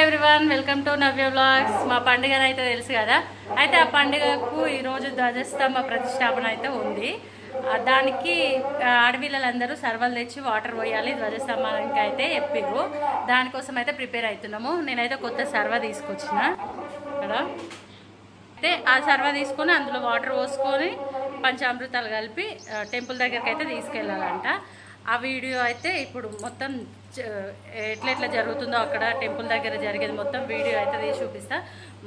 Everyone welcome to Navya vlogs. మా పండుగ అయితే తెలుసు కదా. అయితే ఆ పండుగకు ఈరోజు ధ్వజస్తంభ ప్రతిష్టాపన అయితే ఉంది. దానికి ఆడపిల్లలందరూ సర్వలు తెచ్చి వాటర్ పోయాలి ధ్వజస్తంభానికి అయితే చెప్పిర్రు. దానికోసం అయితే ప్రిపేర్ అవుతున్నాము. నేనైతే కొత్త సర్వ తీసుకొచ్చిన కదా. అయితే ఆ సర్వ తీసుకొని అందులో వాటర్ పోసుకొని పంచామృతాలు కలిపి టెంపుల్ దగ్గరికి అయితే తీసుకెళ్ళాలంట. ఆ వీడియో అయితే ఇప్పుడు మొత్తం ఎట్లెట్లా జరుగుతుందో అక్కడ టెంపుల్ దగ్గర జరిగేది మొత్తం వీడియో అయితే తీసి చూపిస్తా.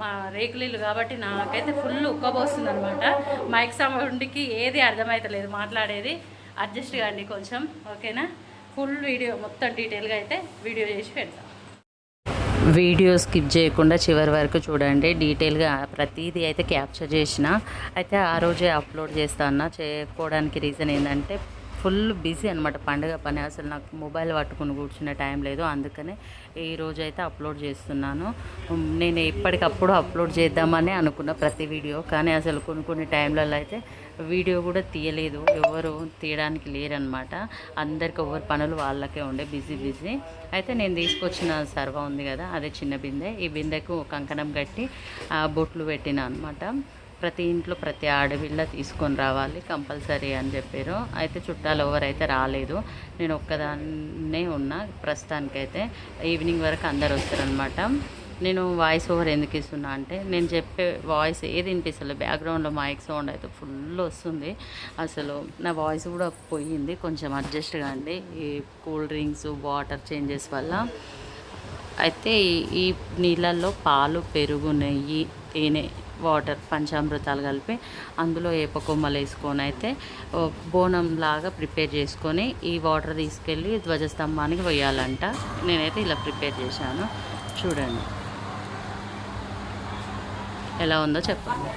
మా రేకులీలు కాబట్టి నాకైతే ఫుల్ ఉక్కబోస్తుంది అనమాట. మైక్ సౌండ్కి ఏది అర్థమవుతలేదు మాట్లాడేది. అడ్జస్ట్ కాండి కొంచెం, ఓకేనా? ఫుల్ వీడియో మొత్తం డీటెయిల్గా అయితే వీడియో చేసి పెడతాం. వీడియో స్కిప్ చేయకుండా చివరి వరకు చూడండి. డీటెయిల్గా ప్రతిదీ అయితే క్యాప్చర్ చేసిన. అయితే ఆ రోజే అప్లోడ్ చేస్తాను. చేయకపోవడానికి రీజన్ ఏంటంటే ఫుల్ బిజీ అనమాట పండుగ పని. అసలు నాకు మొబైల్ పట్టుకుని కూర్చునే టైం లేదు. అందుకనే ఈరోజు అయితే అప్లోడ్ చేస్తున్నాను. నేను ఎప్పటికప్పుడు అప్లోడ్ చేద్దామని అనుకున్న ప్రతి వీడియో, కానీ అసలు కొన్ని టైంలలో అయితే వీడియో కూడా తీయలేదు. ఎవరు తీయడానికి లేరనమాట. అందరికి ఎవరి పనులు వాళ్ళకే ఉండే, బిజీ. అయితే నేను తీసుకొచ్చిన సర్వ ఉంది కదా, అదే చిన్న బిందె. ఈ బిందెకు కంకణం కట్టి బొట్లు పెట్టిన అనమాట. ప్రతి ఇంట్లో ప్రతి ఆడపిల్ల తీసుకొని రావాలి కంపల్సరీ అని చెప్పారు. అయితే చుట్టాలు ఎవరైతే రాలేదు, నేను ఒక్కదాన్నే ఉన్నా ప్రస్తుతానికైతే. ఈవినింగ్ వరకు అందరు వస్తారనమాట. నేను వాయిస్ ఓవర్ ఎందుకు ఇస్తున్నా అంటే, నేను చెప్పే వాయిస్ ఏది వినిపిస్తలేదు. బ్యాక్గ్రౌండ్లో మైక్ సౌండ్ అయితే ఫుల్ వస్తుంది. అసలు నా వాయిస్ కూడా పోయింది. కొంచెం అడ్జస్ట్ కాండి ఈ కూల్ డ్రింక్స్ వాటర్ చేంజెస్ వల్ల. అయితే ఈ నీళ్ళల్లో పాలు, పెరుగు, నెయ్యి, తేనె, వాటర్, పంచామృతాలు కలిపి అందులో ఏప కొమ్మలు వేసుకొని అయితే బోనం లాగా ప్రిపేర్ చేసుకొని ఈ వాటర్ తీసుకెళ్ళి ధ్వజస్తంభానికి వేయాలంట. నేనైతే ఇలా ప్రిపేర్ చేశాను. చూడండి ఎలా ఉందో చెప్పండి.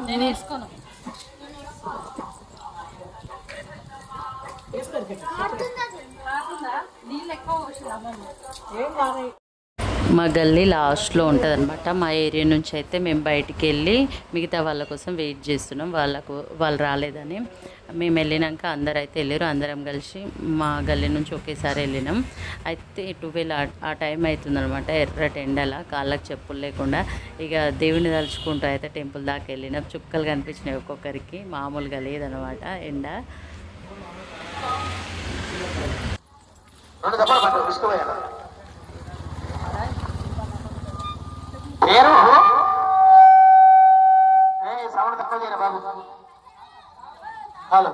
నేను వేసుకోను. మా గల్లీ లాస్ట్లో ఉంటుంది అనమాట. మా ఏరియా నుంచి అయితే మేము బయటికి వెళ్ళి మిగతా వాళ్ళ కోసం వెయిట్ చేస్తున్నాం. వాళ్ళు రాలేదని. మేము వెళ్ళినాక అందరు అయితే వెళ్ళారు. అందరం కలిసి మా గల్లీ నుంచి ఒకేసారి వెళ్ళినాం. అయితే 12 ఆ టైం అవుతుందనమాట. ఎర్రటి ఎండల కాళ్ళకి చెప్పులు లేకుండా ఇక దేవుని తలుచుకుంటూ అయితే టెంపుల్ దాకా వెళ్ళినాం. చుక్కలు కనిపించినాయి ఒక్కొక్కరికి, మామూలుగా లేదనమాట ఎండ. హలో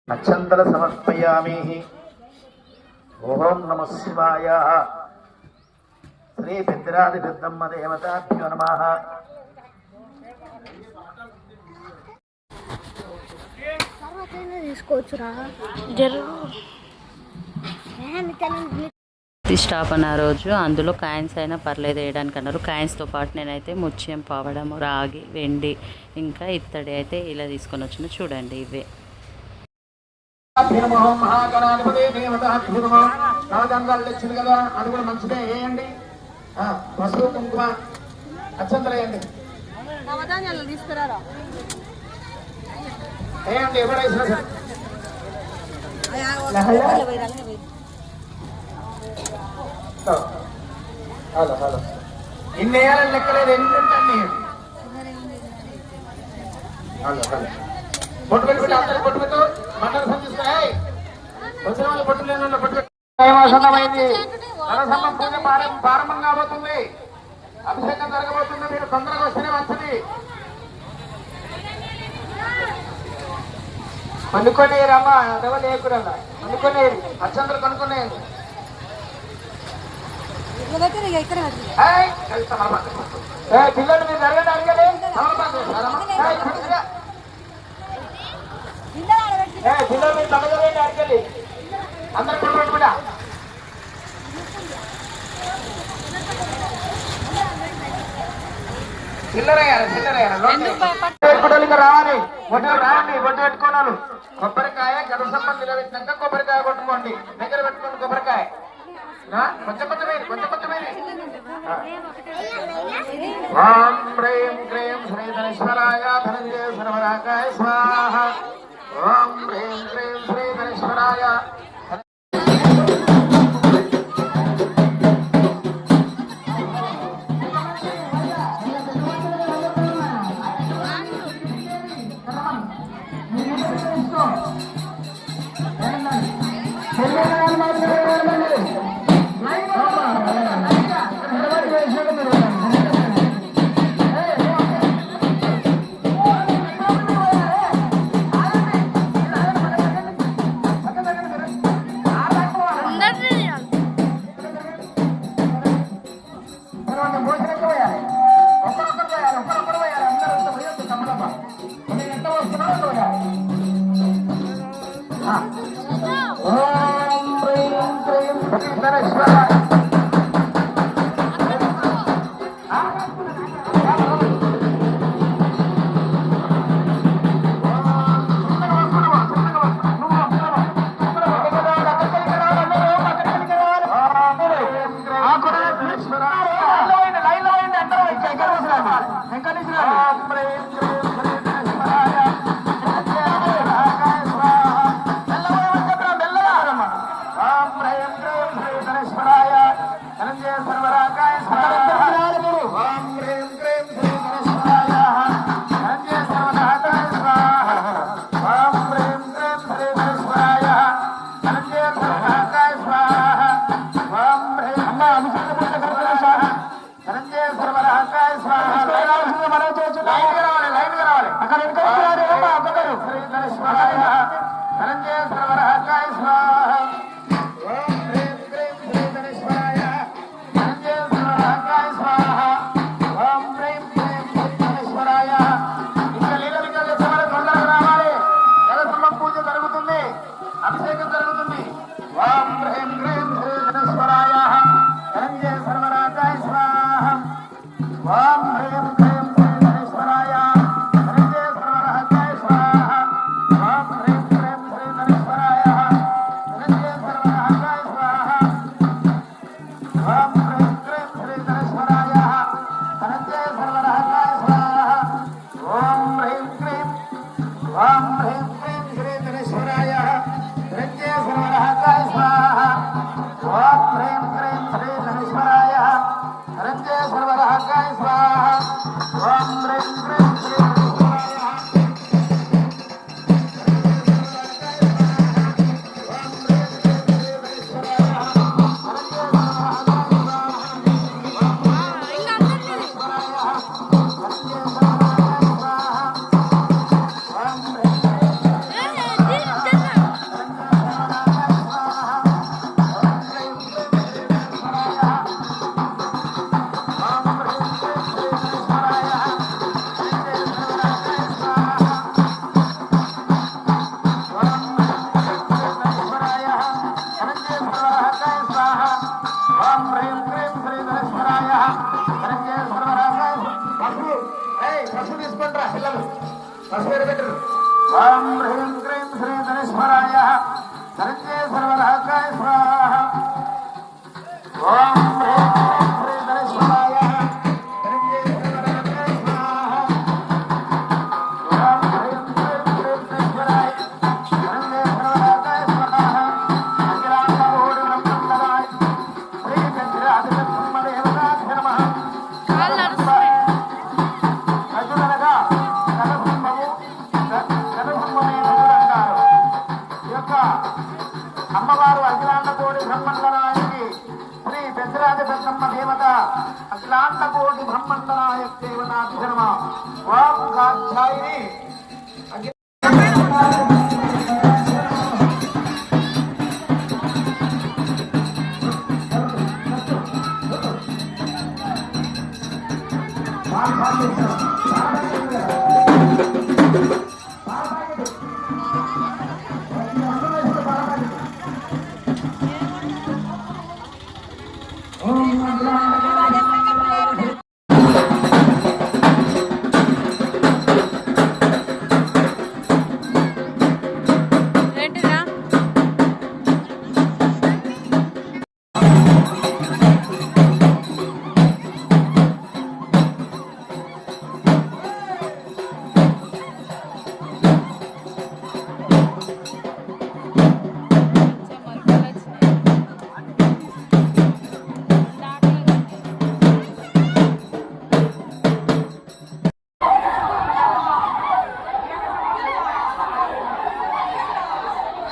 అక్షంతర సమర్పయామి. ఓం నమః శివాయ. శ్రీ పెద్దిరాది పెద్దమ్మ దేవతాభ్యో నమః. ప్రతిష్టాపన రోజు అందులో కాయిన్స్ అయినా పర్లేదు వేయడానికి అన్నారు. కాయిన్స్తో పాటు నేనైతే ముత్యం, పవడం, రాగి, వెండి ఇంకా ఇత్తడి అయితే ఇలా తీసుకొని వచ్చిన. చూడండి ఇవే. మహాగణాధిపతి దేవతాభ్యునమో ఇచ్చింది కదా, అది కూడా మంచిదే. వేయండి. పసుపు, కుంకుమ, అక్షంతలు వేయండి. వేయండి ఎవడైనా సరే. హలో హలో ఇన్ని వేయాలని లెక్కలేదు. ఎన్ని ఉంటాయి? హలో హలో బొట్టు పెట్టుకుంటే అందరూ బొట్టు పెట్టు. మండల సంధిస్తాయి వచ్చిన వాళ్ళు బొట్టు లేని వాళ్ళు బొట్టు పెట్టు. అయింది. నరసమ్మ పూజ ప్రారంభం కాబోతుంది. అభిషేకం జరగబోతుంది. మీరు తొందరగా వస్తేనే మంచిది. అనుకునే రమ్మా అదవ లేకురమ్మా అనుకునేది అచ్చందరూ కనుక్కునేది పిల్లలు మీరు జరగండి అడగలే పిల్లలు మీరు తగ్గలేండి అడగలి అందరు కూడా చిల్లరయ్యారు రావాలి బొడ్డు రాండి బొడ్డు పెట్టుకున్నాను కొబ్బరికాయ గదసమ్మ నిలబెట్టినాక కొబ్బరికాయ కొట్టుకోండి దగ్గర పెట్టుకోండి కొబ్బరికాయ కొంచెం ఓం హ్రీం క్రీం శ్రీ ధనేశ్వరాయ ధనంజయ సర్వరాకాయ స్వాహ ఓం హ్రీం క్రీం శ్రీ ధనేశ్వరాయ ఓం హ్రీం క్రీం శ్రీ ధనేశ్వరాయ ధనంజయ సర్వరాకాయ స్వాహ ఓం హ్రీం క్రీం శ్రీ ధనేశ్వరాయ ధనంజయ సర్వరాకాయ స్వాహ ఓం హ్రీం క్రీం శ్రీ ధనేశ్వరాయ ధనంజయ సర్వరాకాయ స్వాహ అఖిలాండకోటి బ్రహ్మాండరాయ శ్రీ చంద్రాదిత్య బ్రహ్మదేవతాభ్యో నమః అమ్మవారు అఖిలాండకోటి బ్రహ్మండనాయకి శ్రీ పెద్దరాజ పెద్దమ్మ దేవత అఖిలాండకోటి బ్రహ్మండనాయక దేవతాభ్యో నమః ఓం కాత్యాయని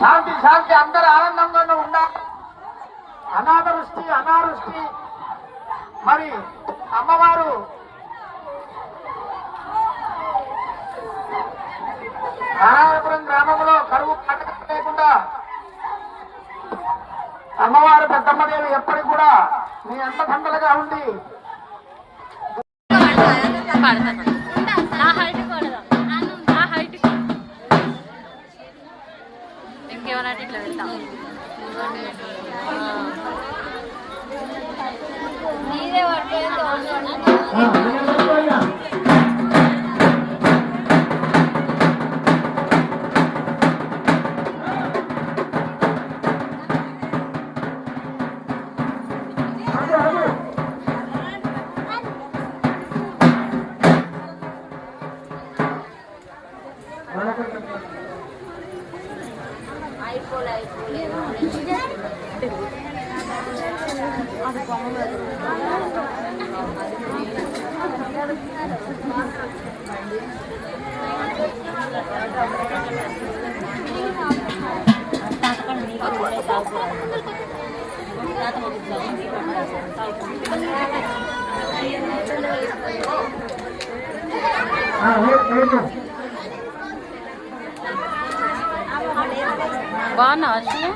శాంతి శాంతి అందరూ ఆనందంగానే ఉండాలి. అనాథవృష్టి అనావృష్టి మరి అమ్మవారు నారాయణపురం గ్రామంలో కరువు కాటకం లేకుండా అమ్మవారు పెద్దమ్మదేవి ఎప్పటికి కూడా మీ అండదండలుగా ఉండి ఇంకేమన్నా ఇట్లా వెళ్తాం. నీదే బాగున్నా అసలు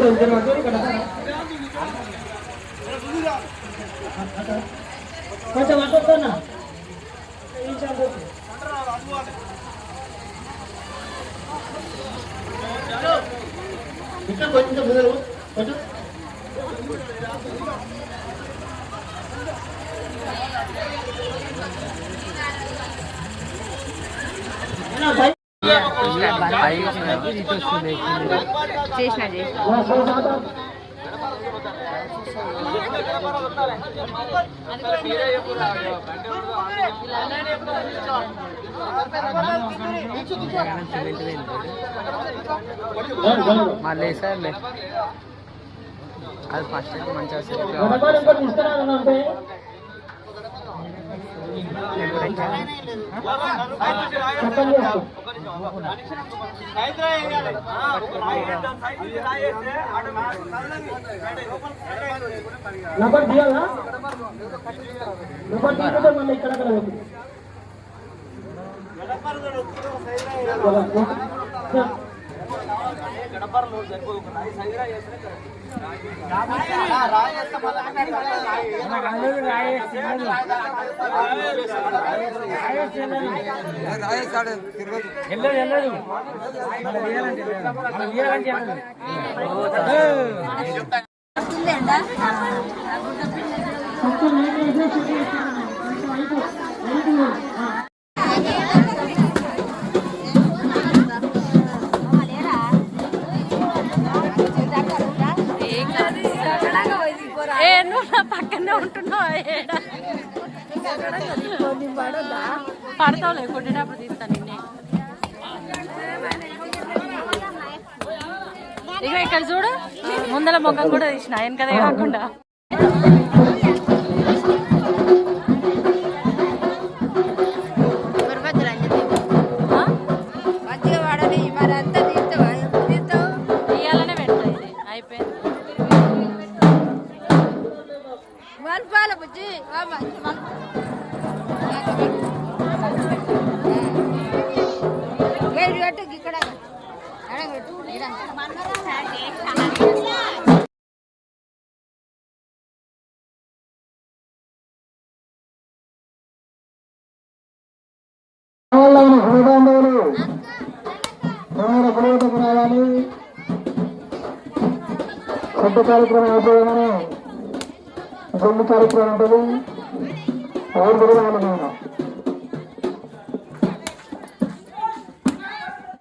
కొంచెం అట్టున్నా ఇక్కడ కొంచెం కొంచెం చేసిన మళ్ళీ సార్లే అది ఫస్ట్ అయితే మంచిగా నంబర్ దియాలా నంబర్ దిగితే మళ్ళీ ఇక్కడ నువ్వు పక్కనే ఉంటున్నావు పడతావులే కొట్టేటప్పుడు తీస్తాను నిన్నే ఇక ఇక్కడ చూడు ముందల ముఖం కూడా తీసిన వెనకదే కాకుండా ఇయ్యాలనే పెడతా ఇది అయిపోయింది ఇక్కడ రావాలి పెద్ద కార్యక్రమం అయిపోయామని గొల్లు కార్యక్రమం ఉంటుంది ఎవరు కూడా